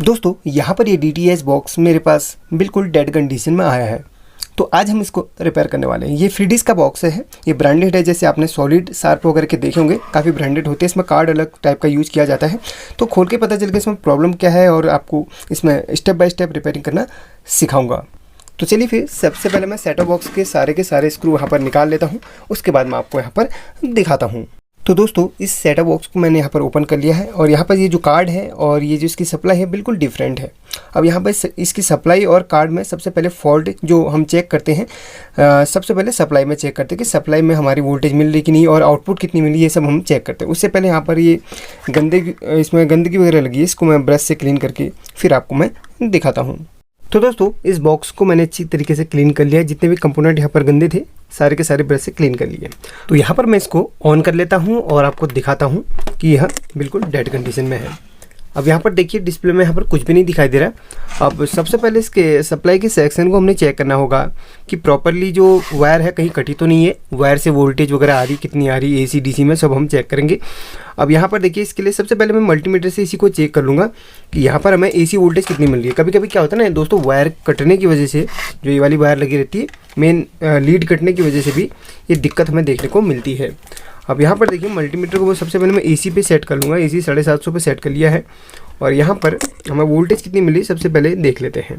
दोस्तों यहाँ पर ये DTS बॉक्स मेरे पास बिल्कुल डेड कंडीशन में आया है, तो आज हम इसको रिपेयर करने वाले हैं। ये फ्रीडिश का बॉक्स है, ये ब्रांडेड है। जैसे आपने सॉलिड शार्प वगैरह के देखे होंगे, काफ़ी ब्रांडेड होते हैं। इसमें कार्ड अलग टाइप का यूज़ किया जाता है, तो खोल के पता चल गया इसमें प्रॉब्लम क्या है और आपको इसमें स्टेप बाय स्टेप रिपेयरिंग करना सिखाऊंगा। तो चलिए फिर सबसे पहले मैं सेटअप बॉक्स के सारे स्क्रू यहाँ पर निकाल लेता हूँ, उसके बाद मैं आपको यहाँ पर दिखाता हूँ। तो दोस्तों इस सेटअप बॉक्स को मैंने यहाँ पर ओपन कर लिया है और यहाँ पर ये जो कार्ड है और ये जो इसकी सप्लाई है बिल्कुल डिफरेंट है। अब यहाँ पर इसकी सप्लाई और कार्ड में सबसे पहले फॉल्ट जो हम चेक करते हैं, सबसे पहले सप्लाई में चेक करते हैं कि सप्लाई में हमारी वोल्टेज मिल रही कि नहीं और आउटपुट कितनी मिली, ये सब हम चेक करते हैं। उससे पहले यहाँ पर ये इसमें गंदगी वगैरह लगी है, इसको मैं ब्रश से क्लीन करके फिर आपको मैं दिखाता हूँ। तो दोस्तों इस बॉक्स को मैंने अच्छी तरीके से क्लीन कर लिया है। जितने भी कंपोनेंट यहाँ पर गंदे थे सारे के सारे ब्रश से क्लीन कर लिए। तो यहाँ पर मैं इसको ऑन कर लेता हूँ और आपको दिखाता हूँ कि यह बिल्कुल डेड कंडीशन में है। अब यहाँ पर देखिए डिस्प्ले में यहाँ पर कुछ भी नहीं दिखाई दे रहा। अब सबसे पहले इसके सप्लाई के सेक्शन को हमने चेक करना होगा कि प्रॉपरली जो वायर है कहीं कटी तो नहीं है, वायर से वोल्टेज वगैरह आ रही कितनी आ रही, AC DC में सब हम चेक करेंगे। अब यहाँ पर देखिए इसके लिए सबसे पहले मैं मल्टीमीटर से इसी को चेक कर लूँगा कि यहाँ पर हमें AC वोल्टेज कितनी मिल रही है। कभी कभी क्या होता है ना दोस्तों, वायर कटने की वजह से, जो ये वाली वायर लगी रहती है मेन लीड कटने की वजह से भी ये दिक्कत हमें देखने को मिलती है। अब यहाँ पर देखिए मल्टीमीटर को सबसे पहले मैं AC पे सेट कर लूँगा। AC 750 पे सेट कर लिया है और यहाँ पर हमें वोल्टेज कितनी मिली सबसे पहले देख लेते हैं।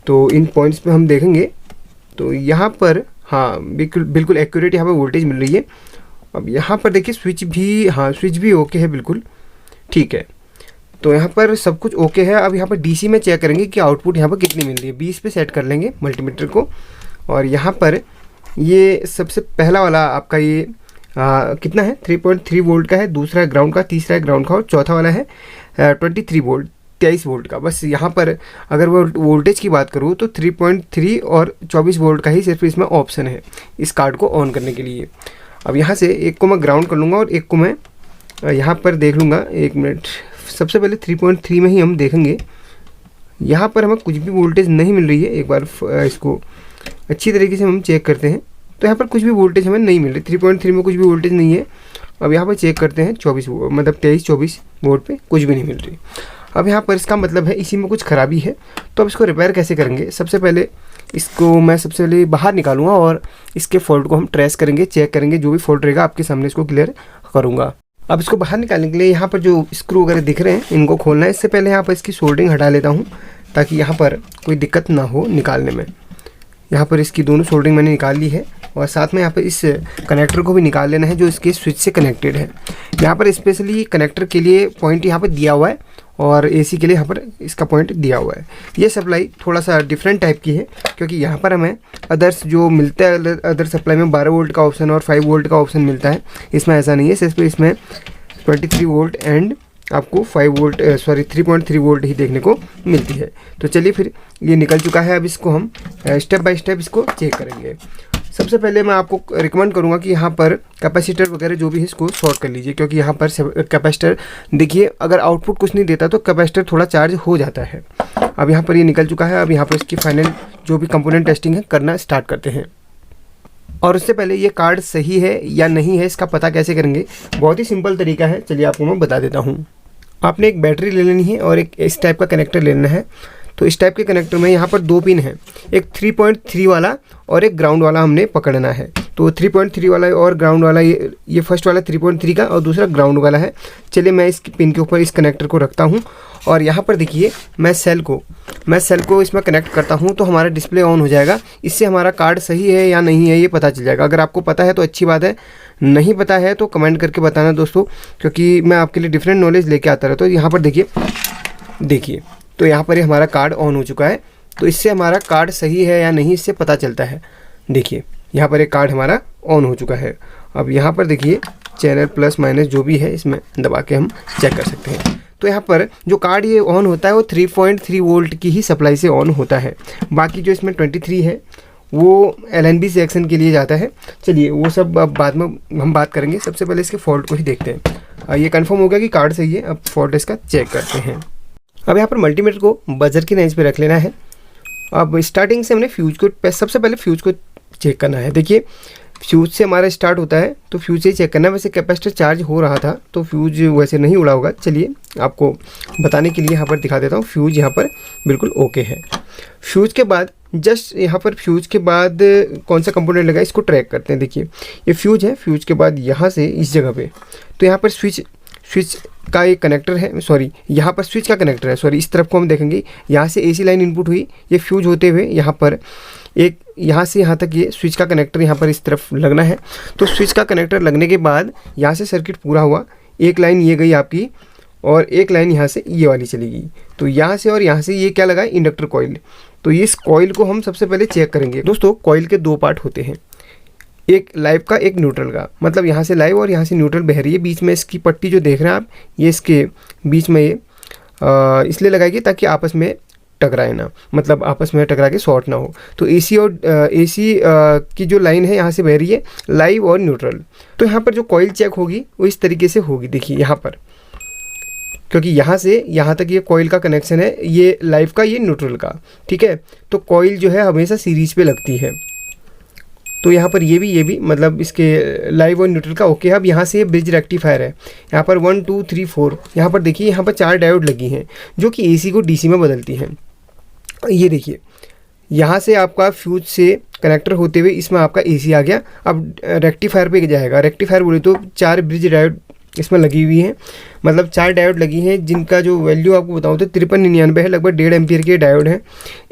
तो इन पॉइंट्स पे हम देखेंगे तो यहाँ पर हाँ बिल्कुल एक्यूरेट यहाँ पर वोल्टेज मिल रही है। अब यहाँ पर देखिए स्विच भी ओके है, बिल्कुल ठीक है। तो यहाँ पर सब कुछ ओके है। अब यहाँ पर DC में चेक करेंगे कि आउटपुट यहाँ पर कितनी मिल रही है। 20 पे सेट कर लेंगे मल्टीमीटर को और यहाँ पर ये सबसे पहला वाला आपका ये कितना है 3.3 वोल्ट का है, दूसरा है ग्राउंड का, तीसरा है ग्राउंड का और चौथा वाला है 23 वोल्ट 23 वोल्ट का। बस यहाँ पर अगर वो वोल्टेज की बात करूँ तो 3.3 और 24 वोल्ट का ही सिर्फ इसमें ऑप्शन है इस कार्ड को ऑन करने के लिए। अब यहाँ से एक को मैं ग्राउंड कर लूँगा और एक को मैं यहाँ पर देख लूँगा। एक मिनट, सबसे पहले 3.3 में ही हम देखेंगे। यहाँ पर हमें कुछ भी वोल्टेज नहीं मिल रही है। एक बार इसको अच्छी तरीके से हम चेक करते हैं तो यहाँ पर कुछ भी वोल्टेज हमें नहीं मिल रही। 3.3 में कुछ भी वोल्टेज नहीं है। अब यहाँ पर चेक करते हैं 23-24 वोल्ट पे कुछ भी नहीं मिल रही। अब यहाँ पर इसका मतलब है इसी में कुछ खराबी है। तो अब इसको रिपेयर कैसे करेंगे, सबसे पहले इसको मैं सबसे पहले बाहर निकालूंगा और इसके फॉल्ट को हम ट्रेस करेंगे, चेक करेंगे। जो भी फॉल्ट रहेगा आपके सामने इसको क्लियर करूँगा। अब इसको बाहर निकालने के लिए यहाँ पर जो स्क्रू वगैरह दिख रहे हैं इनको खोलना है। इससे पहले यहाँ पर इसकी सोल्डरिंग हटा लेता हूँ ताकि यहाँ पर कोई दिक्कत ना हो निकालने में। यहाँ पर इसकी दोनों सोल्डरिंग मैंने निकाल ली है और साथ में यहाँ पर इस कनेक्टर को भी निकाल लेना है जो इसके स्विच से कनेक्टेड है। यहाँ पर स्पेशली कनेक्टर के लिए पॉइंट यहाँ पर दिया हुआ है और AC के लिए यहाँ पर इसका पॉइंट दिया हुआ है। ये सप्लाई थोड़ा सा डिफरेंट टाइप की है क्योंकि यहाँ पर हमें अदर्स जो मिलता है अदर सप्लाई में 12 वोल्ट का ऑप्शन और 5 वोल्ट का ऑप्शन मिलता है। इसमें ऐसा नहीं है, सिर्फ इसमें 23 वोल्ट एंड आपको 3.3 वोल्ट ही देखने को मिलती है। तो चलिए फिर ये निकल चुका है। अब इसको हम स्टेप बाय स्टेप इसको चेक करेंगे। सबसे पहले मैं आपको रिकमेंड करूंगा कि यहाँ पर कैपेसिटर वगैरह जो भी है इसको शॉर्ट कर लीजिए क्योंकि यहाँ पर कैपेसिटर देखिए अगर आउटपुट कुछ नहीं देता तो कैपेसिटर थोड़ा चार्ज हो जाता है। अब यहाँ पर ये निकल चुका है। अब यहाँ पर इसकी फाइनल जो भी कंपोनेंट टेस्टिंग है करना स्टार्ट करते हैं। और उससे पहले ये कार्ड सही है या नहीं है इसका पता कैसे करेंगे, बहुत ही सिंपल तरीका है। चलिए आपको मैं बता देता हूँ। आपने एक बैटरी ले लेनी है और एक इस टाइप का कनेक्टर ले लेना है। तो इस टाइप के कनेक्टर में यहाँ पर 2 पिन है, एक 3.3 वाला और एक ग्राउंड वाला हमने पकड़ना है। तो 3.3 वाला और ग्राउंड वाला, ये फर्स्ट वाला 3.3 का और दूसरा ग्राउंड वाला है। चलिए मैं इस पिन के ऊपर इस कनेक्टर को रखता हूँ और यहाँ पर देखिए मैं सेल को इसमें कनेक्ट करता हूँ तो हमारा डिस्प्ले ऑन हो जाएगा। इससे हमारा कार्ड सही है या नहीं है ये पता चल जाएगा। अगर आपको पता है तो अच्छी बात है, नहीं पता है तो कमेंट करके बताना दोस्तों, क्योंकि मैं आपके लिए डिफरेंट नॉलेज लेके आता रहता हूँ। यहाँ पर देखिए तो यहाँ पर हमारा कार्ड ऑन हो चुका है। तो इससे हमारा कार्ड सही है या नहीं इससे पता चलता है। देखिए यहाँ पर एक कार्ड हमारा ऑन हो चुका है। अब यहाँ पर देखिए चैनल प्लस माइनस जो भी है इसमें दबा के हम चेक कर सकते हैं। तो यहाँ पर जो कार्ड ये ऑन होता है वो 3.3 वोल्ट की ही सप्लाई से ऑन होता है। बाकी जो इसमें 23 है वो LNB सेक्शन के लिए जाता है। चलिए वो सब अब बाद में हम बात करेंगे। सबसे पहले इसके फॉल्ट को ही देखते हैं। ये कंफर्म हो गया कि कार्ड सही है। अब फॉल्ट इसका चेक करते हैं। अब यहाँ पर मल्टीमीटर को बजर की रेंज पे रख लेना है। अब स्टार्टिंग से हमने सबसे पहले फ्यूज को चेक करना है। देखिए फ्यूज से हमारा स्टार्ट होता है, तो फ्यूज से ही चेक करना है। वैसे कैपेसिटर चार्ज हो रहा था तो फ्यूज वैसे नहीं उड़ा होगा। चलिए आपको बताने के लिए यहाँ पर दिखा देता हूँ। फ्यूज यहाँ पर बिल्कुल ओके है। फ्यूज के बाद जस्ट यहाँ पर फ्यूज के बाद कौन सा कंपोनेंट लगा इसको ट्रैक करते हैं। देखिए ये फ्यूज है, फ्यूज के बाद यहाँ से इस जगह पे तो यहाँ पर स्विच का एक कनेक्टर है, सॉरी यहाँ पर स्विच का कनेक्टर है, सॉरी इस तरफ को हम देखेंगे। यहाँ से एसी लाइन इनपुट हुई, ये फ्यूज होते हुए यहाँ पर एक यहाँ से यहाँ तक ये स्विच का कनेक्टर यहाँ पर इस तरफ लगना है। तो स्विच का कनेक्टर लगने के बाद यहाँ से सर्किट पूरा हुआ। एक लाइन ये गई आपकी और एक लाइन यहाँ से ये वाली चली गई। तो यहाँ से और यहाँ से ये क्या लगा, इंडक्टर कॉइल। तो इस कॉइल को हम सबसे पहले चेक करेंगे। दोस्तों कॉइल के दो पार्ट होते हैं, एक लाइव का एक न्यूट्रल का। मतलब यहाँ से लाइव और यहाँ से न्यूट्रल बह रही है। बीच में इसकी पट्टी जो देख रहे हैं आप, ये इसके बीच में ये इसलिए लगाएगी ताकि आपस में टकराए ना, मतलब आपस में टकरा के शॉर्ट ना हो। तो एसी और एसी की जो लाइन है यहाँ से बह रही है लाइव और न्यूट्रल। तो यहाँ पर जो कॉइल चेक होगी वो इस तरीके से होगी। देखिए यहाँ पर, क्योंकि यहाँ से यहाँ तक ये कॉइल का कनेक्शन है, ये लाइव का ये न्यूट्रल का, ठीक है। तो कॉइल जो है हमेशा सीरीज पे लगती है। तो यहाँ पर ये भी मतलब इसके लाइव और न्यूट्रल का ओके है। अब यहाँ से ये ब्रिज रेक्टिफायर है, यहाँ पर 1 2 3 4, यहाँ पर देखिए यहाँ पर 4 डायोड लगी हैं जो कि एसी को डीसी में बदलती हैं। ये देखिए यहाँ से आपका फ्यूज से कनेक्टर होते हुए इसमें आपका एसी आ गया। अब रेक्टिफायर पे जाएगा। रेक्टिफायर बोले तो 4 ब्रिज डायोड इसमें लगी हुई हैं, मतलब 4 डायोड लगी हैं जिनका जो वैल्यू आपको बताऊँ तो 5399 है। लगभग 1.5 एम्पियर के डायोड हैं।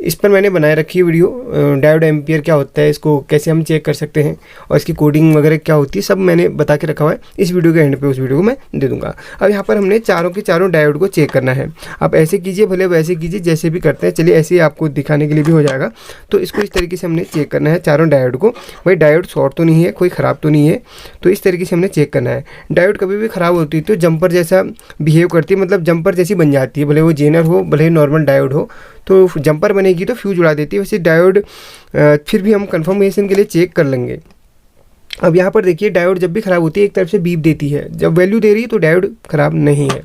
इस पर मैंने बनाए रखी है वीडियो, डायोड एम्पियर क्या होता है, इसको कैसे हम चेक कर सकते हैं और इसकी कोडिंग वगैरह क्या होती है, सब मैंने बता के रखा हुआ है। इस वीडियो के एंड पे उस वीडियो को मैं दे दूँगा। अब यहाँ पर हमने चारों के चारों डायोड को चेक करना है। आप ऐसे कीजिए, भले वैसे कीजिए, जैसे भी करते हैं। चलिए ऐसे ही आपको दिखाने के लिए भी हो जाएगा। तो इसको इस तरीके से हमने चेक करना है चारों डायोड को। भाई डायोड शॉर्ट तो नहीं है, कोई ख़राब तो नहीं है। तो इस तरीके से हमने चेक करना है। डायोड कभी भी ख़राब होती है तो जंपर जैसा बिहेव करती है, मतलब जंपर जैसी बन जाती है। भले वो जेनर हो, भले नॉर्मल डायोड हो, तो जंपर बनेगी तो फ्यूज उड़ा देती है। वैसे डायोड फिर भी हम कंफर्मेशन के लिए चेक कर लेंगे। अब यहाँ पर देखिए डायोड जब भी ख़राब होती है एक तरफ से बीप देती है। जब वैल्यू दे रही है तो डायोड ख़राब नहीं है।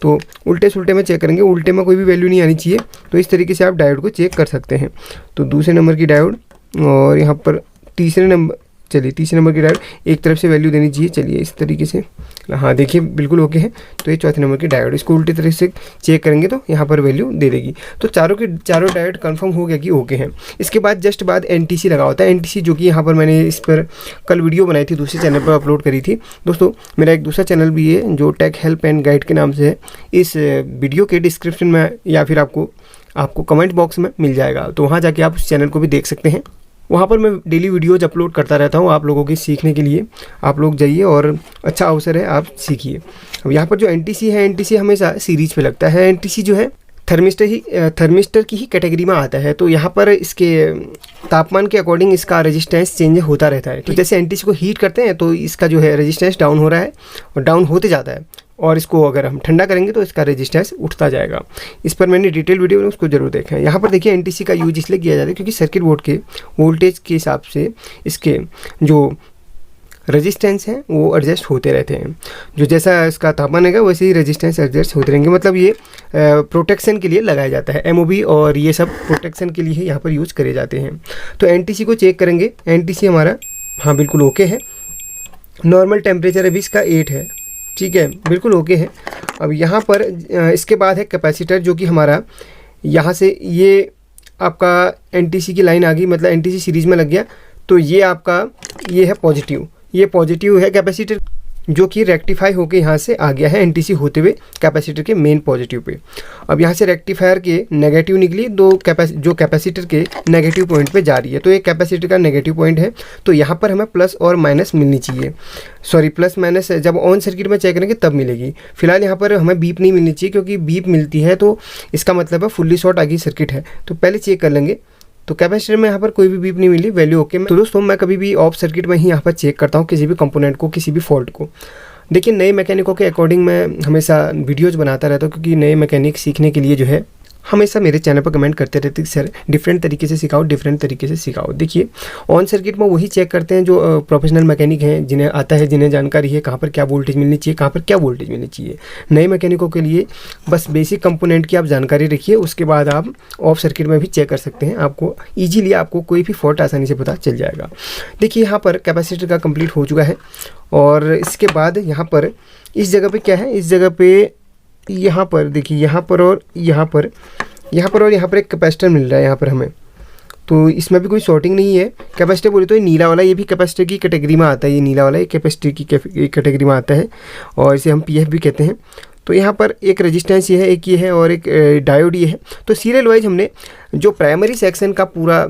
तो उल्टे सुल्टे में चेक करेंगे, उल्टे में कोई भी वैल्यू नहीं आनी चाहिए। तो इस तरीके से आप डायोड को चेक कर सकते हैं। तो दूसरे नंबर की डायोड और यहाँ पर तीसरे नंबर की डायोड एक तरफ से वैल्यू देनी चाहिए। चलिए इस तरीके से, हाँ देखिए बिल्कुल ओके है। तो ये चौथे नंबर की डायोड, इसको उल्टे तरह से चेक करेंगे तो यहाँ पर वैल्यू दे देगी। तो चारों के चारों डायोड कंफर्म हो गया कि ओके हैं। इसके बाद जस्ट बाद एनटीसी लगा होता है। एनटीसी जो कि यहाँ पर मैंने इस पर कल वीडियो बनाई थी, दूसरे चैनल पर अपलोड करी थी। दोस्तों मेरा एक दूसरा चैनल भी है जो टेक हेल्प एंड गाइड के नाम से है। इस वीडियो के डिस्क्रिप्शन में या फिर आपको कमेंट बॉक्स में मिल जाएगा, तो वहाँ जाके आप उस चैनल को भी देख सकते हैं। वहाँ पर मैं डेली वीडियोज़ अपलोड करता रहता हूँ आप लोगों के सीखने के लिए। आप लोग जाइए और अच्छा अवसर है, आप सीखिए। अब यहाँ पर जो एनटीसी है, एनटीसी हमेशा सीरीज पे लगता है। एनटीसी जो है थर्मिस्टर की ही कैटेगरी में आता है। तो यहाँ पर इसके तापमान के अकॉर्डिंग इसका रेजिस्टेंस चेंज होता रहता है। तो जैसे एनटीसी को हीट करते हैं तो इसका जो है रेजिस्टेंस डाउन हो रहा है और डाउन होते जाता है, और इसको अगर हम ठंडा करेंगे तो इसका रेजिस्टेंस उठता जाएगा। इस पर मैंने डिटेल वीडियो में उसको जरूर देखें। यहाँ पर देखिए एनटीसी का यूज इसलिए किया जाता है क्योंकि सर्किट बोर्ड के वोल्टेज के हिसाब से इसके जो रेजिस्टेंस हैं वो एडजस्ट होते रहते हैं। जो जैसा इसका तापमान है वैसे ही रेजिस्टेंस एडजस्ट होते रहेंगे। मतलब ये प्रोटेक्शन के लिए लगाया जाता है। एमओबी और ये सब प्रोटेक्शन के लिए यहाँ पर यूज़ करे जाते हैं। तो एनटीसी को चेक करेंगे। एनटीसी हमारा हाँ बिल्कुल ओके है। नॉर्मल टेम्परेचर अभी इसका 8 है, ठीक है, बिल्कुल ओके है। अब यहाँ पर इसके बाद है कैपेसिटर, जो कि हमारा यहाँ से ये आपका एनटीसी की लाइन आ गई, मतलब एनटीसी सीरीज में लग गया। तो ये आपका ये है पॉजिटिव, ये पॉजिटिव है कैपेसिटर, जो कि रेक्टिफाई होकर यहाँ से आ गया है एनटीसी होते हुए कैपेसिटर के मेन पॉजिटिव पे। अब यहाँ से रेक्टिफायर के नेगेटिव निकली जो कैपेसिटर के नेगेटिव पॉइंट पे जा रही है। तो ये कैपेसिटर का नेगेटिव पॉइंट है, तो यहाँ पर हमें प्लस और माइनस मिलनी चाहिए। सॉरी, प्लस माइनस जब ऑन सर्किट में चेक करेंगे तब मिलेगी। फिलहाल यहाँ पर हमें बीप नहीं मिलनी चाहिए, क्योंकि बीप मिलती है तो इसका मतलब है फुल्ली शॉर्ट आगे सर्किट है। तो पहले चेक कर लेंगे। तो कैपेसिटर में यहाँ पर कोई भी बीप नहीं मिली, वैल्यू ओके। तो दोस्तों मैं कभी भी ऑफ सर्किट में ही यहाँ पर चेक करता हूँ किसी भी कंपोनेंट को, किसी भी फॉल्ट को। देखिए नए मैकेनिकों के अकॉर्डिंग मैं हमेशा वीडियोज़ बनाता रहता हूँ, क्योंकि नए मैकेनिक सीखने के लिए जो है हमेशा मेरे चैनल पर कमेंट करते रहते कि सर डिफरेंट तरीके से सिखाओ, डिफरेंट तरीके से सिखाओ। देखिए ऑन सर्किट में वही चेक करते हैं जो प्रोफेशनल मैकेनिक हैं, जिन्हें आता है, जिन्हें जानकारी है कहाँ पर क्या वोल्टेज मिलनी चाहिए, कहाँ पर क्या वोल्टेज मिलनी चाहिए। नए मैकेनिकों के लिए बस बेसिक कंपोनेंट की आप जानकारी रखिए, उसके बाद आप ऑफ सर्किट में भी चेक कर सकते हैं। आपको ईजीली आपको कोई भी फॉल्ट आसानी से पता चल जाएगा। देखिए यहाँ पर कैपेसिटर का कंप्लीट हो चुका है और इसके बाद यहाँ पर इस जगह पे क्या है, इस जगह पे यहाँ पर देखिए यहाँ पर और यहाँ पर एक कैपेसिटर मिल रहा है यहाँ पर हमें। तो इसमें भी कोई शॉर्टिंग नहीं है। कैपेसिटर बोले तो ये नीला वाला, ये भी कैपेसिटर की कैटेगरी में आता है। ये नीला वाला ये कैपेसिटर की कैटेगरी में आता है और इसे हम पीएफ भी कहते हैं। तो यहाँ पर एक रेजिस्टेंस ये है, एक ये है और एक डायोड ये है। तो सीरियल वाइज हमने जो प्राइमरी सेक्शन का पूरा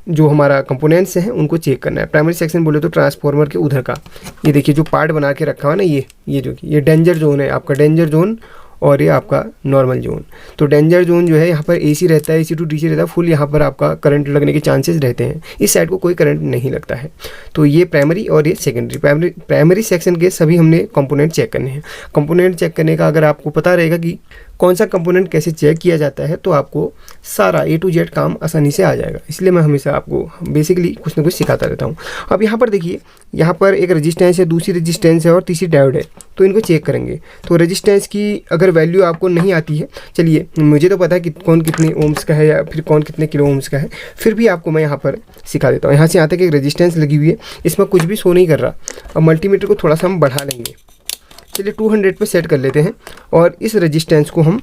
जो हमारा कंपोनेंट्स हैं उनको चेक करना है। प्राइमरी सेक्शन बोले तो ट्रांसफार्मर के उधर का, ये देखिए जो पार्ट बना के रखा हुआ ना, ये जो ये डेंजर जोन है आपका, डेंजर जोन और ये आपका नॉर्मल जोन। तो डेंजर जोन जो है यहाँ पर एसी रहता है, एसी टू डीसी रहता है फुल, यहाँ पर आपका करंट लगने के चांसेस रहते हैं। इस साइड को कोई करंट नहीं लगता है। तो ये प्राइमरी और ये सेकेंडरी। प्राइमरी सेक्शन के सभी हमने कंपोनेंट चेक करने हैं। कंपोनेंट चेक करने का अगर आपको पता रहेगा कि कौन सा कंपोनेंट कैसे चेक किया जाता है तो आपको सारा A to Z काम आसानी से आ जाएगा। इसलिए मैं हमेशा आपको बेसिकली कुछ ना कुछ सिखाता रहता हूँ। अब यहाँ पर देखिए, यहाँ पर एक रेजिस्टेंस है, दूसरी रेजिस्टेंस है और तीसरी डायोड है। तो इनको चेक करेंगे। तो रेजिस्टेंस की अगर वैल्यू आपको नहीं आती है, चलिए मुझे तो पता है कि कौन कितने ओम्स का है या फिर कौन कितने किलो ओम्स का है, फिर भी आपको मैं यहाँ पर सिखा देता हूँ। यहाँ से यहाँ तक एक रेजिस्टेंस लगी हुई है, इसमें कुछ भी शो नहीं कर रहा। अब मल्टीमीटर को थोड़ा सा हम बढ़ा लेंगे, चलिए 200 पे सेट कर लेते हैं और इस रेजिस्टेंस को हम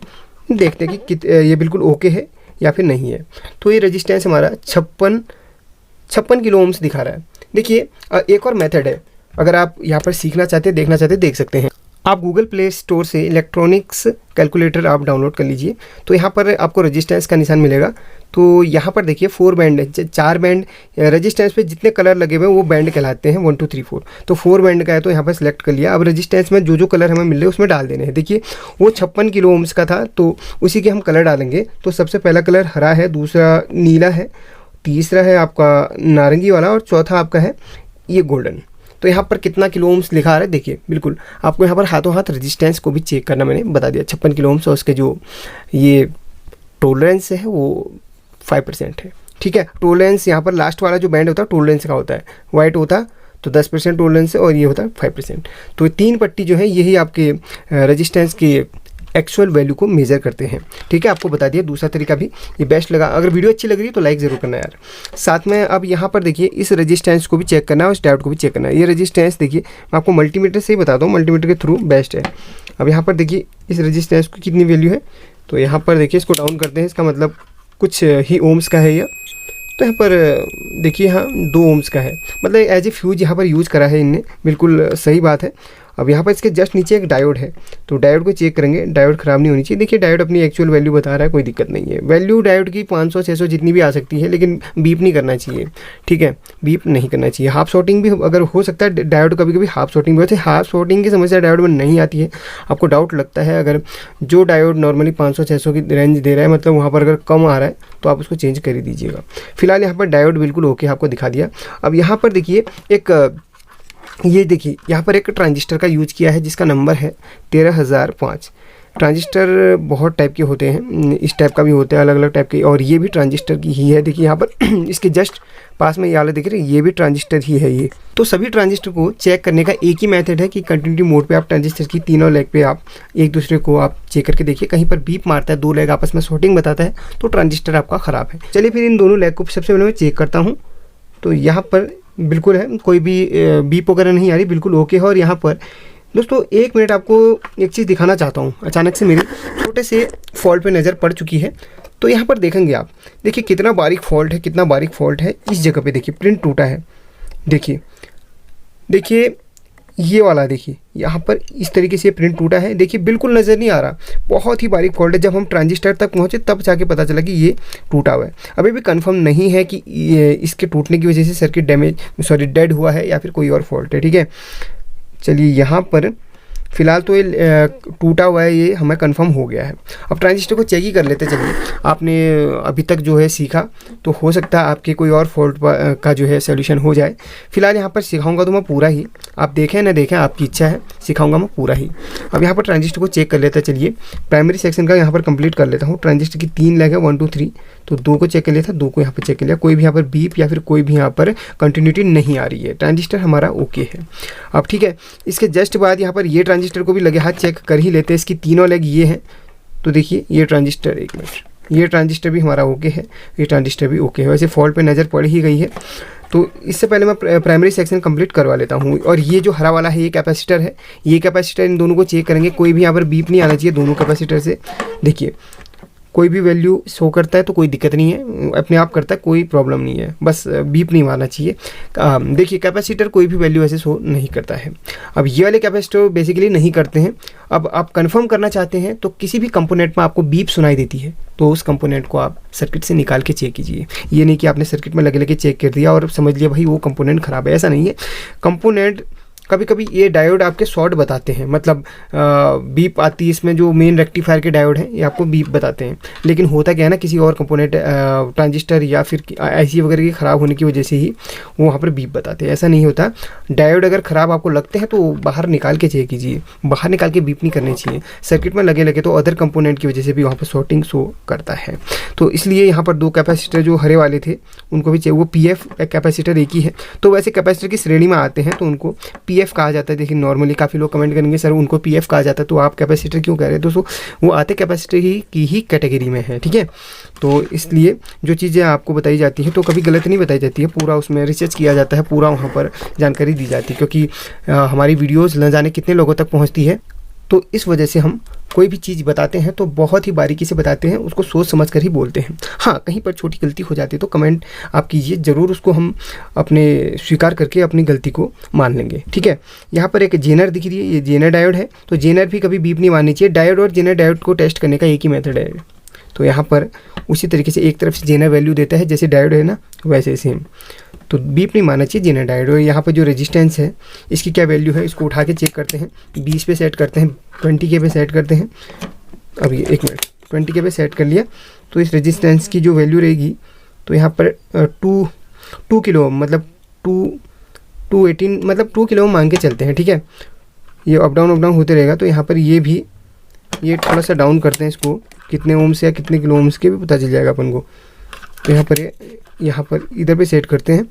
देखते हैं कि ये बिल्कुल ओके है या फिर नहीं है। तो ये रेजिस्टेंस हमारा 56 किलो ओम्स दिखा रहा है। देखिए एक और मेथड है, अगर आप यहाँ पर सीखना चाहते हैं, देखना चाहते हैं, देख सकते हैं। आप गूगल प्ले स्टोर से इलेक्ट्रॉनिक्स कैलकुलेटर आप डाउनलोड कर लीजिए। तो यहाँ पर आपको रेजिस्टेंस का निशान मिलेगा। तो यहाँ पर देखिए 4 बैंड है, 4 बैंड रेजिस्टेंस पे जितने कलर लगे हुए हैं वो बैंड कहलाते हैं, 1 2 3 4। तो 4 बैंड का है तो यहाँ पर सिलेक्ट कर लिया। अब रेजिस्टेंस में जो जो कलर हमें मिल रहे हैं उसमें डाल देने हैं। देखिए वो 56 किलो ओम्स का था तो उसी के हम कलर डालेंगे। तो सबसे पहला कलर हरा है, दूसरा नीला है, तीसरा है आपका नारंगी वाला और चौथा आपका है ये गोल्डन। तो यहाँ पर कितना किलो ओम्स लिखा आ रहा है देखिए, बिल्कुल आपको यहाँ पर हाथों हाथ रेजिस्टेंस को भी चेक करना मैंने बता दिया। 56 किलो ओम्स और उसके जो ये टोलरेंस है वो 5% है। ठीक है, टोलरेंस यहाँ पर लास्ट वाला जो बैंड होता है टोलरेंस का होता है, वाइट होता तो 10% टोलरेंस है और ये होता है 5%। तो 3 पट्टी जो है यही आपके रेजिस्टेंस के एक्चुअल वैल्यू को मेजर करते हैं। ठीक है, आपको बता दिया। दूसरा तरीका भी ये बेस्ट लगा। अगर वीडियो अच्छी लग रही है तो लाइक ज़रूर करना यार। साथ में अब यहाँ पर देखिए इस रेजिस्टेंस को भी चेक करना है और इस डायोड को भी चेक करना है। ये रेजिस्टेंस देखिए मैं आपको मल्टीमीटर से ही बताता हूँ, मल्टीमीटर के थ्रू बेस्ट है। अब यहाँ पर देखिए इस रेजिस्टेंस की कितनी वैल्यू है, तो यहाँ पर देखिए इसको डाउन करते हैं, इसका मतलब कुछ ही ओम्स का है यह। तो यहाँ पर देखिए यहाँ 2 ओम्स का है, मतलब एज ए फ्यूज यहाँ पर यूज़ करा है इनने, बिल्कुल सही बात है। अब यहाँ पर इसके जस्ट नीचे एक डायोड है, तो डायोड को चेक करेंगे। डायोड ख़राब नहीं होनी चाहिए। देखिए डायोड अपनी एक्चुअल वैल्यू बता रहा है, कोई दिक्कत नहीं है। वैल्यू डायोड की 500 600 जितनी भी आ सकती है, लेकिन बीप नहीं करना चाहिए। ठीक है, बीप नहीं करना चाहिए। हाफ शॉर्टिंग भी अगर हो सकता है, डायोड कभी कभी हाफ शॉर्टिंग भी होती है। हाफ शॉर्टिंग की समस्या डायोड में नहीं आती है। आपको डाउट लगता है अगर जो डायोड नॉर्मली 500 600 की रेंज दे रहा है, मतलब वहाँ पर अगर कम आ रहा है तो आप उसको चेंज कर ही दीजिएगा। फिलहाल यहाँ पर डायोड बिल्कुल ओके आपको दिखा दिया। अब यहाँ पर देखिए ये देखिए यहाँ पर एक ट्रांजिस्टर का यूज़ किया है जिसका नंबर है 13005। ट्रांजिस्टर बहुत टाइप के होते हैं, इस टाइप का भी होता है, अलग अलग टाइप के, और ये भी ट्रांजिस्टर की ही है। देखिए यहाँ पर इसके जस्ट पास में ये वाला दिख रहे हैं, ये भी ट्रांजिस्टर ही है ये। तो सभी ट्रांजिस्टर को चेक करने का एक ही मेथड है कि कंटिन्यूटी मोड पे आप ट्रांजिस्टर की तीनों लेग पे आप एक दूसरे को आप चेक करके देखिए। कहीं पर बीप मारता है, 2 लेग आपस में शॉर्टिंग बताता है, तो ट्रांजिस्टर आपका ख़राब है। चलिए फिर इन दोनों लेग को सबसे पहले मैं चेक करता हूँ। तो यहाँ पर बिल्कुल है, कोई भी बीप वगैरह नहीं आ रही, बिल्कुल ओके है। और यहाँ पर दोस्तों 1 मिनट आपको एक चीज़ दिखाना चाहता हूँ। अचानक से मेरे छोटे से फॉल्ट पे नज़र पड़ चुकी है। तो यहाँ पर देखेंगे आप, देखिए कितना बारीक फॉल्ट है, कितना बारीक फॉल्ट है। इस जगह पे देखिए प्रिंट टूटा है, देखिए ये वाला देखिए यहाँ पर इस तरीके से प्रिंट टूटा है। देखिए बिल्कुल नज़र नहीं आ रहा, बहुत ही बारीक फॉल्ट है। जब हम ट्रांजिस्टर तक पहुँचे तब जाके पता चला कि ये टूटा हुआ है। अभी भी कंफर्म नहीं है कि ये इसके टूटने की वजह से सर्किट डेड हुआ है या फिर कोई और फॉल्ट है। ठीक है, चलिए यहाँ पर फिलहाल तो ये टूटा हुआ है, ये हमें कंफर्म हो गया है। अब ट्रांजिस्टर को चेक ही कर लेते चलिए। आपने अभी तक जो है सीखा, तो हो सकता है आपके कोई और फॉल्ट का जो है सोल्यूशन हो जाए। फिलहाल यहाँ पर सिखाऊंगा तो मैं पूरा ही, आप देखें ना देखें आपकी इच्छा है, सिखाऊंगा मैं पूरा ही। अब यहाँ पर ट्रांजिस्टर को चेक कर लेते चलिए। प्राइमरी सेक्शन का यहाँ पर कंप्लीट कर लेता हूँ। ट्रांजिस्टर की 3 लेग है, 1 2 3, तो 2 को चेक कर लिया था, 2 को यहाँ पर चेक कर लिया। कोई भी यहाँ पर बीप या फिर कोई भी यहाँ पर कंटिन्यूटी नहीं आ रही है, ट्रांजिस्टर हमारा ओके है। अब ठीक है, इसके जस्ट बाद यहाँ पर ये ट्रांजिस्टर को भी लगे हाथ चेक कर ही लेते हैं। इसकी तीनों लेग ये हैं, तो देखिए ये ट्रांजिस्टर, एक मिनट, ये ट्रांजिस्टर भी हमारा ओके है, ये ट्रांजिस्टर भी ओके है। वैसे फॉल्ट पे नज़र पड़ ही गई है, तो इससे पहले मैं प्राइमरी सेक्शन कंप्लीट करवा लेता हूँ। और ये जो हरा वाला है ये कैपेसिटर है, ये कैपेसिटर, इन दोनों को चेक करेंगे। कोई भी यहाँ पर बीप नहीं आना चाहिए दोनों कैपेसिटर से। देखिए कोई भी वैल्यू शो करता है तो कोई दिक्कत नहीं है, अपने आप करता है, कोई प्रॉब्लम नहीं है, बस बीप नहीं मारना चाहिए। देखिए कैपेसिटर कोई भी वैल्यू ऐसे शो नहीं करता है। अब ये वाले कैपेसिटर बेसिकली नहीं करते हैं। अब आप कंफर्म करना चाहते हैं तो किसी भी कंपोनेंट में आपको बीप सुनाई देती है तो उस कंपोनेंट को आप सर्किट से निकाल के चेक कीजिए। ये नहीं कि आपने सर्किट में लगे चेक कर दिया और समझ लिया भाई वो कंपोनेंट ख़राब है, ऐसा नहीं है। कंपोनेंट कभी कभी ये डायोड आपके शॉर्ट बताते हैं, मतलब बीप आती है इसमें, जो मेन रेक्टिफायर के डायोड हैं ये आपको बीप बताते हैं। लेकिन होता क्या है ना, किसी और कंपोनेंट ट्रांजिस्टर या फिर आईसी वगैरह की ख़राब होने की वजह से ही वो वहाँ पर बीप बताते हैं, ऐसा नहीं होता। डायोड अगर ख़राब आपको लगते हैं तो बाहर निकाल के चेक कीजिए, बाहर निकाल के बीप नहीं करनी चाहिए। सर्किट में लगे तो अदर कंपोनेंट की वजह से भी वहाँ पर शॉर्टिंग शो करता है। तो इसलिए यहाँ पर 2 कैपेसिटर जो हरे वाले थे उनको भी चाहिए, वो पीएफ कैपेसिटर एक ही है। तो वैसे कैपेसिटर की श्रेणी में आते हैं तो उनको पीएफ कहा जाता है। देखिए नॉर्मली काफ़ी लोग कमेंट करेंगे सर उनको पीएफ कहा जाता है, तो आप कैपेसिटर क्यों कह रहे हैं? दोस्तों वो आते कैपेसिटर की ही कैटेगरी में है, ठीक है। तो इसलिए जो चीज़ें आपको बताई जाती हैं तो कभी गलत नहीं बताई जाती है, पूरा उसमें रिसर्च किया जाता है, पूरा वहाँ पर जानकारी दी जाती है, क्योंकि हमारी वीडियोज़ न जाने कितने लोगों तक पहुँचती है। तो इस वजह से हम कोई भी चीज़ बताते हैं तो बहुत ही बारीकी से बताते हैं, उसको सोच समझ कर ही बोलते हैं। हाँ कहीं पर छोटी गलती हो जाती है तो कमेंट आप कीजिए ज़रूर, उसको हम अपने स्वीकार करके अपनी गलती को मान लेंगे, ठीक है। यहाँ पर एक जेनर दिख रही है, ये जेनर डायोड है, तो जेनर भी कभी बीप नहीं मारनी चाहिए। डायोड और जेनर डायोड को टेस्ट करने का एक ही मेथड है। तो यहाँ पर उसी तरीके से एक तरफ से जेनर वैल्यू देता है जैसे डायोड है ना, वैसे सेम, तो बीप नहीं मारना चाहिए जेनर डायोड। और यहाँ पर जो रेजिस्टेंस है इसकी क्या वैल्यू है, इसको उठा के चेक करते हैं। 20 पे सेट करते हैं, 20 के पे सेट करते हैं। अब ये 1 मिनट, 20 के पे सेट कर लिया तो इस रेजिस्टेंस की जो वैल्यू रहेगी तो यहाँ पर 2 किलो मतलब 218 मतलब 2 किलो मान के चलते हैं, ठीक है। ये अप डाउन होते रहेगा। तो यहाँ पर ये थोड़ा सा डाउन करते हैं इसको, कितने ओम्स या कितने किलो ओम्स के भी पता चल जाएगा अपन को। तो यहाँ पर इधर पे सेट करते हैं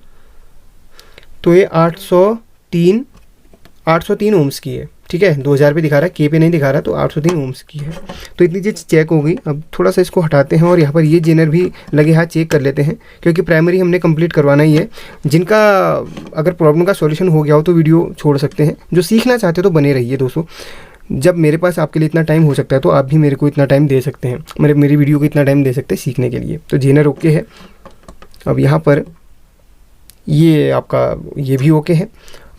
तो ये 803 ओम्स की है, ठीक है। 2000 पे दिखा रहा है, के पे नहीं दिखा रहा, तो 803 ओम्स की है। तो इतनी चीज़ चेक हो गई। अब थोड़ा सा इसको हटाते हैं और यहाँ पर ये जेनर भी लगे हाथ चेक कर लेते हैं, क्योंकि प्राइमरी हमने कंप्लीट करवाना ही है। जिनका अगर प्रॉब्लम का सॉल्यूशन हो गया हो तो वीडियो छोड़ सकते हैं, जो सीखना चाहते हो तो बने रहिए दोस्तों। जब मेरे पास आपके लिए इतना टाइम हो सकता है तो आप भी मेरे को इतना टाइम दे सकते हैं, मेरी वीडियो को इतना टाइम दे सकते हैं सीखने के लिए। तो जेनर ओके है। अब यहाँ पर ये आपका ये भी ओके है।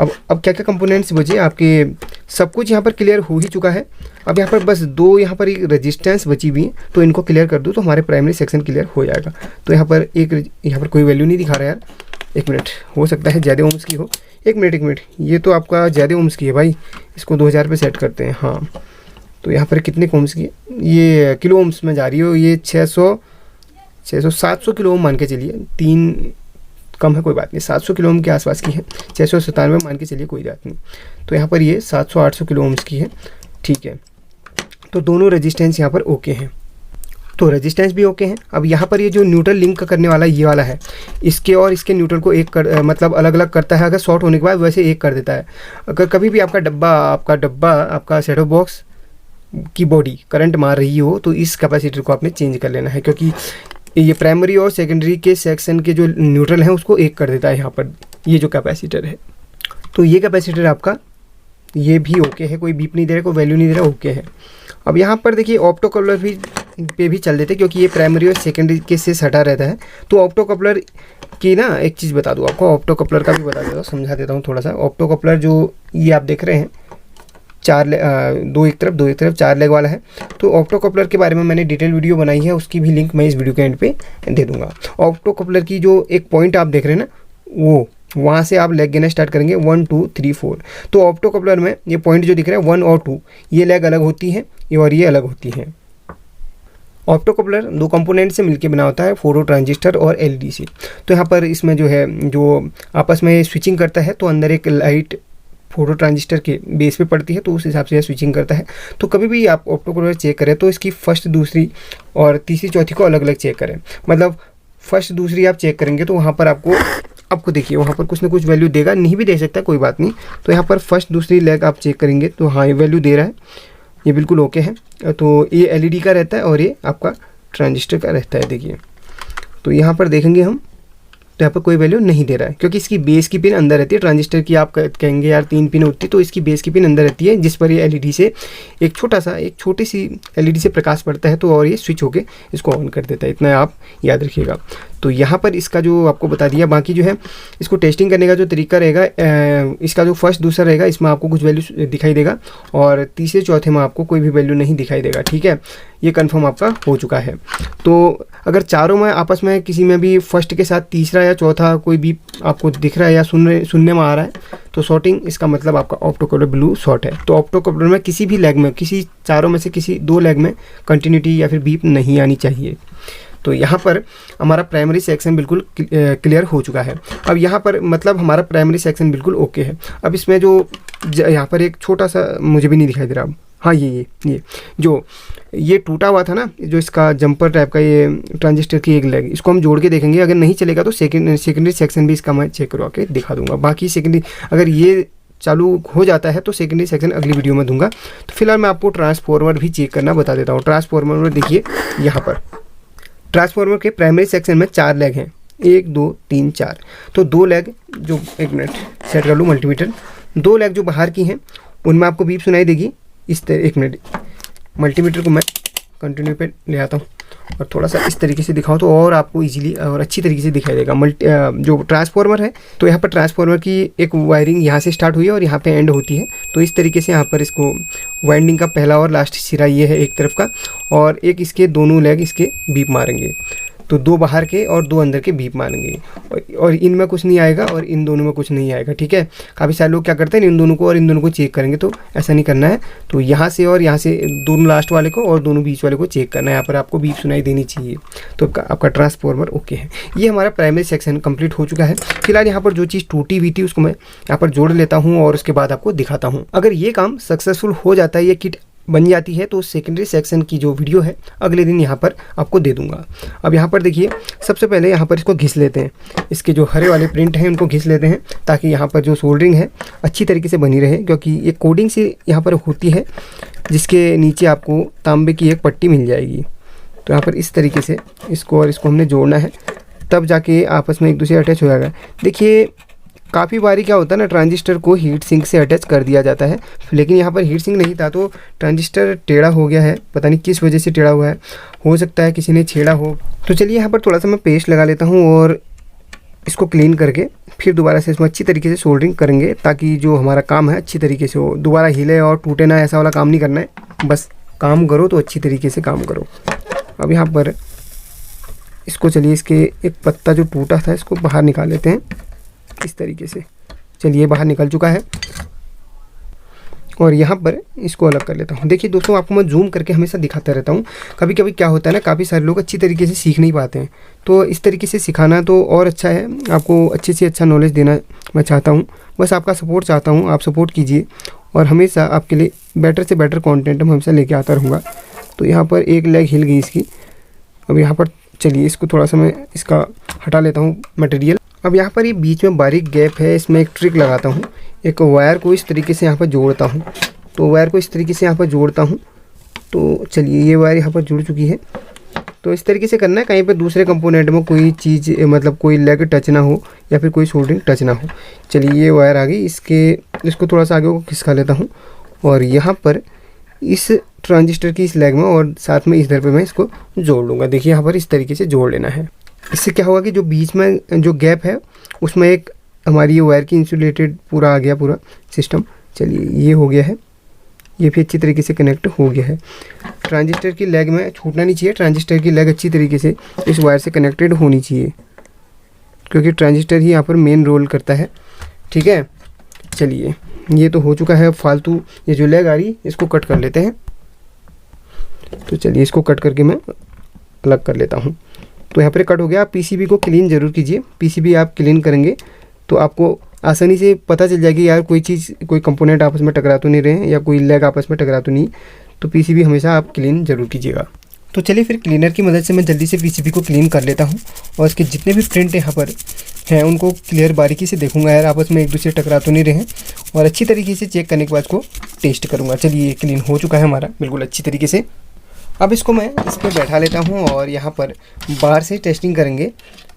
अब क्या क्या कंपोनेंट्स बचे आपके, सब कुछ यहाँ पर क्लियर हो ही चुका है। अब यहाँ पर बस 2 यहाँ पर एक रेजिस्टेंस बची हुई है, तो इनको क्लियर कर दूँ तो हमारे प्राइमरी सेक्शन क्लियर हो जाएगा। तो यहाँ पर कोई वैल्यू नहीं दिखा रहा यार, 1 मिनट, हो सकता है ज़्यादा ओम्स की हो। 1 मिनट, ये तो आपका ज़्यादा ओम्स की है भाई, इसको 2000 पे सेट करते हैं। हाँ तो यहाँ पर कितने ओम्स की है, ये किलो ओम्स में जा रही हो, ये 700 किलो ओम मान के चलिए, 3 कम है कोई बात नहीं, 700 किलो ओम के आसपास की है, 697 मान के चलिए कोई बात नहीं। तो यहाँ पर ये 700-800 किलो ओम्स की है, ठीक है। तो दोनों रेजिस्टेंस यहाँ पर ओके हैं, तो रेजिस्टेंस भी ओके हैं। अब यहाँ पर ये जो न्यूट्रल लिंक करने वाला ये वाला है, इसके और इसके न्यूट्रल को मतलब अलग अलग करता है। अगर शॉर्ट होने के बाद वैसे एक कर देता है। अगर कभी भी आपका सेट ऑफ बॉक्स की बॉडी करंट मार रही हो तो इस कैपेसिटर को आपने चेंज कर लेना है, क्योंकि ये प्राइमरी और सेकेंडरी के सेक्शन के जो न्यूट्रल हैं उसको एक कर देता है यहाँ पर ये जो कैपेसिटर है। तो ये कैपेसिटर आपका ये भी ओके है, कोई बीप नहीं दे रहा, कोई वैल्यू नहीं दे रहा, ओके है। अब यहाँ पर देखिए ऑप्टो कपलर पे भी चल देते, क्योंकि ये प्राइमरी और सेकेंडरी के से सटा रहता है। तो ऑप्टो कपलर की ना एक चीज़ बता दूँ आपको, ऑप्टो कपलर का भी बता देता हूँ, समझा देता हूँ थोड़ा सा। ऑप्टो कपलर जो ये आप देख रहे हैं 2 एक तरफ 4 लेग वाला है। तो ऑप्टो कपलर के बारे में मैंने डिटेल वीडियो बनाई है, उसकी भी लिंक मैं इस वीडियो के एंड पे दे दूंगा। ऑप्टो कपलर की जो एक पॉइंट आप देख रहे हैं ना, वो वहाँ से आप लेग गिनना स्टार्ट करेंगे 1 2 3 4। तो ऑप्टो कपलर में ये पॉइंट जो दिख रहा है 1 और 2, ये लेग अलग होती है और ये अलग होती हैं। ऑप्टो कपलर दो कंपोनेंट से मिलकर बना होता है, फोटो ट्रांजिस्टर और एलईडी से। तो यहाँ पर इसमें जो है जो आपस में स्विचिंग करता है, तो अंदर एक लाइट फोटो ट्रांजिस्टर के बेस पे पड़ती है, तो उस हिसाब से यह स्विचिंग करता है। तो कभी भी आप ऑप्टो कपलर चेक करें तो इसकी फर्स्ट, दूसरी और तीसरी, चौथी को अलग अलग चेक करें। मतलब फर्स्ट दूसरी आप चेक करेंगे तो वहाँ पर आपको देखिए वहाँ पर कुछ ना कुछ वैल्यू देगा, नहीं भी दे सकता, कोई बात नहीं। तो यहाँ पर फर्स्ट दूसरी लेग आप चेक करेंगे तो हाँ ये वैल्यू दे रहा है, ये बिल्कुल ओके है। तो ये एलईडी का रहता है और ये आपका ट्रांजिस्टर का रहता है। देखिए तो यहाँ पर देखेंगे हम तो यहाँ पर कोई वैल्यू नहीं दे रहा है, क्योंकि इसकी बेस की पिन अंदर रहती है। ट्रांजिस्टर की आप कहेंगे यार 3 पिन होती है, तो इसकी बेस की पिन अंदर रहती है, जिस पर ये एलईडी से एक छोटी सी एलईडी से प्रकाश पड़ता है, तो और ये स्विच होके इसको ऑन कर देता है। इतना आप याद रखिएगा। तो यहाँ पर इसका जो आपको बता दिया, बाकी जो है इसको टेस्टिंग करने का जो तरीका रहेगा, इसका जो फर्स्ट दूसरा रहेगा इसमें आपको कुछ वैल्यू दिखाई देगा और तीसरे चौथे में आपको कोई भी वैल्यू नहीं दिखाई देगा। ठीक है, ये कंफर्म आपका हो चुका है। तो अगर चारों में आपस में किसी में भी फर्स्ट के साथ तीसरा या चौथा कोई भी आपको दिख रहा है या सुनने में आ रहा है, तो शॉर्टिंग, इसका मतलब आपका ऑप्टो कपलर ब्लू शॉर्ट है। तो ऑप्टो कपलर में किसी भी लेग में, किसी चारों में से किसी 2 लेग में कंटिन्यूटी या फिर बीप नहीं आनी चाहिए। तो यहाँ पर हमारा प्राइमरी सेक्शन बिल्कुल क्लियर हो चुका है। अब यहाँ पर मतलब हमारा प्राइमरी सेक्शन बिल्कुल ओके है। अब इसमें जो यहाँ पर एक छोटा सा, मुझे भी नहीं दिखाई दे रहा, हाँ ये जो ये टूटा हुआ था ना, जो इसका जंपर टाइप का ये ट्रांजिस्टर की एक लेग, इसको हम जोड़ के देखेंगे। अगर नहीं चलेगा तो सेकेंडरी सेक्शन भी इसका मैं चेक करवा के दिखा दूंगा। बाकी सेकेंडरी अगर ये चालू हो जाता है तो सेकेंडरी सेक्शन अगली वीडियो में दूंगा। तो फिलहाल मैं आपको ट्रांसफॉर्मर भी चेक करना बता देता हूँ। ट्रांसफॉर्मर में देखिए, यहाँ पर ट्रांसफॉर्मर के प्राइमरी सेक्शन में 4 लेग हैं, 1 2 3 4। तो 2 लेग जो, एक मिनट सेट कर लूँ मल्टीमीटर, 2 लेग जो बाहर की हैं उनमें आपको बीप सुनाई देगी इस तरह। एक मिनट, मल्टीमीटर को मैं कंटिन्यू पे ले आता हूँ और थोड़ा सा इस तरीके से दिखाऊँ तो और आपको इजीली और अच्छी तरीके से दिखाई देगा। जो ट्रांसफॉर्मर है, तो यहाँ पर ट्रांसफॉर्मर की एक वायरिंग यहाँ से स्टार्ट हुई है और यहाँ पे एंड होती है। तो इस तरीके से यहाँ पर इसको वाइंडिंग का पहला और लास्ट सिरा ये है एक तरफ का, और एक इसके दोनों लेग इसके बीप मारेंगे। तो 2 बाहर के और 2 अंदर के बीप मारेंगे और इनमें कुछ नहीं आएगा और इन दोनों में कुछ नहीं आएगा। ठीक है, काफ़ी सारे लोग क्या करते हैं इन दोनों को और इन दोनों को चेक करेंगे, तो ऐसा नहीं करना है। तो यहाँ से और यहाँ से दोनों लास्ट वाले को और दोनों बीच वाले को चेक करना है। यहाँ पर आपको बीप सुनाई देनी चाहिए। तो आपका ट्रांसफॉर्मर ओके है। ये हमारा प्राइमरी सेक्शन कंप्लीट हो चुका है। फिलहाल यहाँ पर जो चीज़ टूटी हुई थी उसको मैं यहाँ पर जोड़ लेता हूँ और उसके बाद आपको दिखाता हूँ। अगर ये काम सक्सेसफुल हो जाता है, ये किट बन जाती है, तो सेकेंडरी सेक्शन की जो वीडियो है अगले दिन यहाँ पर आपको दे दूंगा। अब यहाँ पर देखिए, सबसे पहले यहाँ पर इसको घिस लेते हैं। इसके जो हरे वाले प्रिंट हैं उनको घिस लेते हैं, ताकि यहाँ पर जो सोल्डरिंग है अच्छी तरीके से बनी रहे, क्योंकि ये कोडिंग से यहाँ पर होती है, जिसके नीचे आपको तांबे की एक पट्टी मिल जाएगी। तो यहाँ पर इस तरीके से इसको और इसको हमने जोड़ना है, तब जाके आपस में एक दूसरे अटैच हो जाएगा। देखिए काफ़ी बारी क्या होता है ना, ट्रांजिस्टर को हीट सिंक से अटैच कर दिया जाता है, लेकिन यहाँ पर हीट सिंक नहीं था तो ट्रांजिस्टर टेढ़ा हो गया है। पता नहीं किस वजह से टेढ़ा हुआ है, हो सकता है किसी ने छेड़ा हो। तो चलिए यहाँ पर थोड़ा सा मैं पेस्ट लगा लेता हूँ और इसको क्लीन करके फिर दोबारा से इसमें अच्छी तरीके से सोल्डरिंग करेंगे, ताकि जो हमारा काम है अच्छी तरीके से हो। दोबारा हिले और टूटे ना, ऐसा वाला काम नहीं करना है। बस काम करो तो अच्छी तरीके से काम करो। अब यहाँ पर इसको चलिए, इसके एक पत्ता जो टूटा था इसको बाहर निकाल लेते हैं इस तरीके से। चलिए बाहर निकल चुका है और यहाँ पर इसको अलग कर लेता हूँ। देखिए दोस्तों, आपको मैं जूम करके हमेशा दिखाता रहता हूँ। कभी कभी क्या होता है ना, काफ़ी सारे लोग अच्छी तरीके से सीख नहीं पाते हैं, तो इस तरीके से सिखाना तो और अच्छा है। आपको अच्छे से अच्छा नॉलेज देना मैं चाहता हूँ, बस आपका सपोर्ट चाहता हूँ। आप सपोर्ट कीजिए और हमेशा आपके लिए बेटर से बेटर कॉन्टेंट मैं हमेशा लेके आता रहूँगा। तो यहाँ पर एक लेग हिल गई इसकी। अब यहाँ पर चलिए इसको थोड़ा सा मैं इसका हटा लेता हूँ मटेरियल। अब यहाँ पर ये बीच में बारीक गैप है, इसमें एक ट्रिक लगाता हूँ। एक वायर को इस तरीके से यहाँ पर जोड़ता हूँ, तो वायर को इस तरीके से यहाँ पर जोड़ता हूँ। तो चलिए ये वायर यहाँ पर जुड़ चुकी है। तो इस तरीके से करना है, कहीं पर दूसरे कंपोनेंट में कोई चीज़ मतलब कोई लेग टच ना हो या फिर कोई सोल्डरिंग टच ना हो। चलिए ये वायर आ गई, इसको थोड़ा सा आगे को खिसका लेता हूँ और यहाँ पर इस ट्रांजिस्टर की इस लेग में और साथ में इधर पे मैं इसको जोड़ लूँगा। देखिए यहाँ पर इस तरीके से जोड़ लेना है। इससे क्या होगा कि जो बीच में जो गैप है उसमें एक हमारी वायर की इंसुलेटेड पूरा आ गया पूरा सिस्टम। चलिए ये हो गया है, ये भी अच्छी तरीके से कनेक्ट हो गया है। ट्रांजिस्टर की लेग में छूटना नहीं चाहिए, ट्रांजिस्टर की लेग अच्छी तरीके से इस वायर से कनेक्टेड होनी चाहिए। क्योंकि ट्रांजिस्टर ही यहाँ पर मेन रोल करता है। ठीक है, चलिए ये तो हो चुका है। अब फालतू ये जो लैग आ रही इसको कट कर लेते हैं। तो चलिए इसको कट करके मैं अलग कर लेता हूँ। तो यहाँ पर कट हो गया। आप पीसीबी को क्लीन ज़रूर कीजिए। पीसीबी आप क्लीन करेंगे तो आपको आसानी से पता चल जाएगी यार कोई चीज़, कोई कंपोनेंट आपस में टकरा तो नहीं रहे हैं या कोई लैग आपस में टकरा तो नहीं। तो पीसीबी हमेशा आप क्लीन ज़रूर कीजिएगा। तो चलिए फिर क्लीनर की मदद से मैं जल्दी से पीसीबी को क्लीन कर लेता हूँ और इसके जितने भी प्रिंट यहाँ पर हैं उनको क्लियर बारीकी से देखूंगा यार आपस में एक दूसरे टकरा तो नहीं रहे हैं, और अच्छी तरीके से चेक करने के बाद इसको टेस्ट करूँगा। चलिए ये क्लीन हो चुका है हमारा बिल्कुल अच्छी तरीके से। अब इसको मैं इस पर बैठा लेता हूँ और यहाँ पर बाहर से टेस्टिंग करेंगे।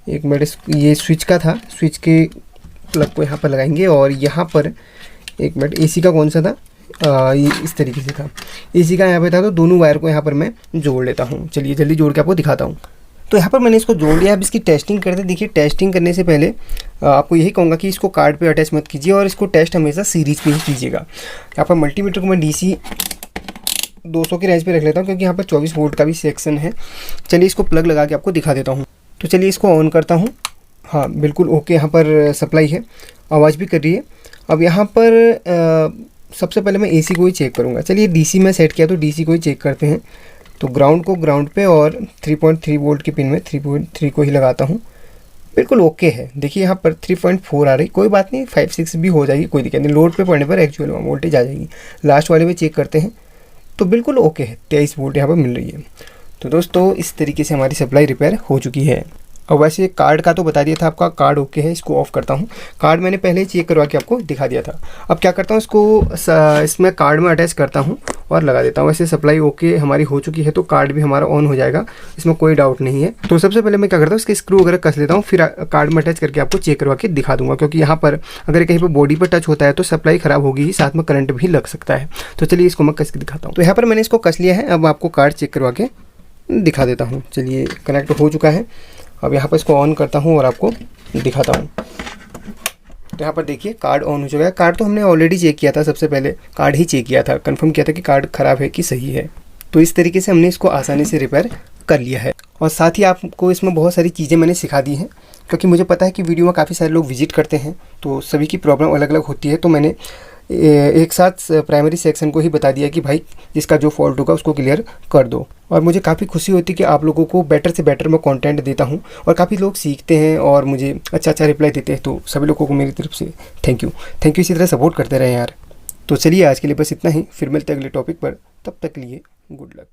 एक मिनट, ये स्विच का था, स्विच के प्लग को यहाँ पर लगाएंगे और यहाँ पर एक मिनट, एसी का कौन सा था, ये इस तरीके से था, एसी का यहाँ पे था। तो दोनों वायर को यहाँ पर मैं जोड़ लेता हूँ। चलिए जल्दी जोड़ के आपको दिखाता हूँ। तो यहाँ पर मैंने इसको जोड़ लिया। अब इसकी टेस्टिंग करते। देखिए टेस्टिंग करने से पहले आपको यही कहूँगा कि इसको कार्ड पे अटैच मत कीजिए और इसको टेस्ट हमेशा सीरीज़ पे ही कीजिएगा। यहाँ पर मल्टीमीटर को मैं DC 200 की रेंज पे रख लेता हूँ क्योंकि यहाँ पर 24 वोल्ट का भी सेक्शन है। चलिए इसको प्लग लगा के आपको दिखा देता हूँ। तो चलिए इसको ऑन करता हूँ। हाँ बिल्कुल ओके, यहाँ पर सप्लाई है, आवाज़ भी कर रही है। अब यहाँ पर सबसे पहले मैं AC को ही चेक करूँगा। चलिए DC में सेट किया तो DC को ही चेक करते हैं। तो ग्राउंड को ग्राउंड पे और 3.3 वोल्ट की पिन में 3.3 को ही लगाता हूँ। बिल्कुल ओके है। देखिए यहाँ पर 3.4 आ रही, कोई बात नहीं, 5-6 भी हो जाएगी, कोई दिक्कत नहीं। लोड पे पड़ने पर एक्चुअल वोल्टेज आ जाएगी। लास्ट वाले में चेक करते हैं तो बिल्कुल ओके है, 23 वोल्ट यहाँ पर मिल रही है। तो दोस्तों इस तरीके से हमारी सप्लाई रिपेयर हो चुकी है। और वैसे कार्ड का तो बता दिया था, आपका कार्ड ओके है। इसको ऑफ़ करता हूँ। कार्ड मैंने पहले ही चेक करवा के आपको दिखा दिया था। अब क्या करता हूँ, इसको इसमें कार्ड में अटैच करता हूँ और लगा देता हूँ। वैसे सप्लाई ओके हमारी हो चुकी है तो कार्ड भी हमारा ऑन हो जाएगा, इसमें कोई डाउट नहीं है। तो सबसे पहले मैं क्या करता हूँ, इसके स्क्रू वगैरह कस लेता हूँ, फिर कार्ड में अटैच करके आपको चेक करवा के दिखा दूँगा। क्योंकि यहाँ पर अगर कहीं पर बॉडी पर टच होता है तो सप्लाई ख़राब होगी ही, साथ में करंट भी लग सकता है। तो चलिए इसको मैं कस के दिखाता हूँ। तो यहाँ पर मैंने इसको कस लिया है। अब आपको कार्ड चेक करवा के दिखा देता हूँ। चलिए कनेक्ट हो चुका है। अब यहाँ पर इसको ऑन करता हूँ और आपको दिखाता हूँ। तो यहाँ पर देखिए कार्ड ऑन हो चुका है। कार्ड तो हमने ऑलरेडी चेक किया था, सबसे पहले कार्ड ही चेक किया था, कंफर्म किया था कि कार्ड ख़राब है कि सही है। तो इस तरीके से हमने इसको आसानी से रिपेयर कर लिया है। और साथ ही आपको इसमें बहुत सारी चीज़ें मैंने सिखा दी हैं, क्योंकि मुझे पता है कि वीडियो में काफ़ी सारे लोग विजिट करते हैं तो सभी की प्रॉब्लम अलग अलग होती है। तो मैंने एक साथ प्राइमरी सेक्शन को ही बता दिया कि भाई जिसका जो फॉल्ट होगा उसको क्लियर कर दो। और मुझे काफ़ी खुशी होती है कि आप लोगों को बेटर से बेटर मैं कंटेंट देता हूं और काफ़ी लोग सीखते हैं और मुझे अच्छा रिप्लाई देते हैं। तो सभी लोगों को मेरी तरफ से थैंक यू। इसी तरह सपोर्ट करते रहें यार। तो चलिए आज के लिए बस इतना ही, फिर मिलते हैं अगले टॉपिक पर। तब तक लिए गुड लक।